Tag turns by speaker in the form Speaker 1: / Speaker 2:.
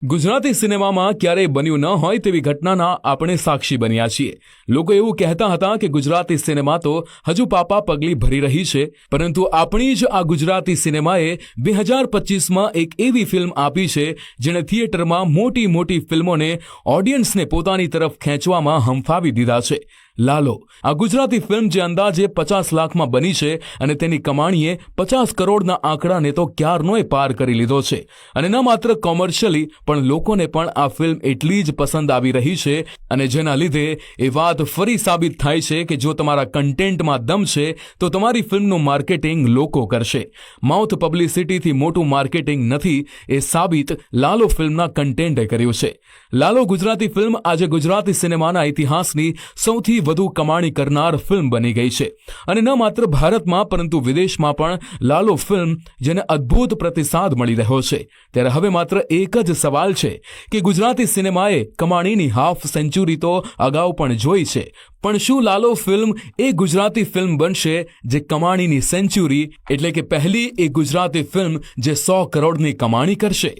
Speaker 1: ગુજરાતી સિનેમામાં ક્યારેય બન્યું ન હોય તેવી ઘટનાના આપણે સાક્ષી બન્યા છીએ. લોકો એવું કહેતા હતા કે ગુજરાતી સિનેમા તો હજુ પાપા પગલી ભરી રહી છે, પરંતુ આપણી જ આ ગુજરાતી સિનેમાએ 2025માં એક એવી ફિલ્મ આપી છે જેણે થિયેટરમાં મોટી મોટી ફિલ્મોને ઓડિયન્સને પોતાની તરફ ખેંચવામાં હંફાવી દીધા છે. લાલો આ ગુજરાતી ફિલ્મ જે અંદાજે 50 લાખમાં બની છે અને તેની કમાણીએ 50 કરોડના આંકડાને તો ક્યારનોય પાર કરી લીધો છે. અને ન માત્ર કોમર્શિયલી પણ લોકોને પણ આ ફિલ્મ એટલી જ પસંદ આવી રહી છે, અને જેના લીધે એ વાત ફરી સાબિત થાય છે કે જો તમારા કન્ટેન્ટમાં દમ છે તો તમારી ફિલ્મનું માર્કેટિંગ લોકો કરશે. માઉથ પબ્લિસિટીથી મોટું માર્કેટિંગ નથી, એ સાબિત લાલો ફિલ્મના કન્ટેન્ટે કર્યું છે. લાલો ગુજરાતી ફિલ્મ આજે ગુજરાતી સિનેમાના ઇતિહાસની સૌથી વધુ કમાણી કરનાર ફિલ્મ બની ગઈ છે. અને ન માત્ર ભારતમાં પરંતુ વિદેશમાં પણ લાલો ફિલ્મ જેને અદ્ભુત પ્રતિસાદ મળી રહ્યો છે. ત્યારે હવે માત્ર એક જ સવાલ છે કે ગુજરાતી સિનેમાએ કમાણીની હાફ સેન્ચુરી તો અગાઉ પણ જોઈ છે, પણ શું લાલો ફિલ્મ એ ગુજરાતી ફિલ્મ બનશે જે કમાણીની સેન્ચુરી એટલે કે પહેલી એ ગુજરાતી ફિલ્મ જે 100 કરોડની કમાણી કરશે?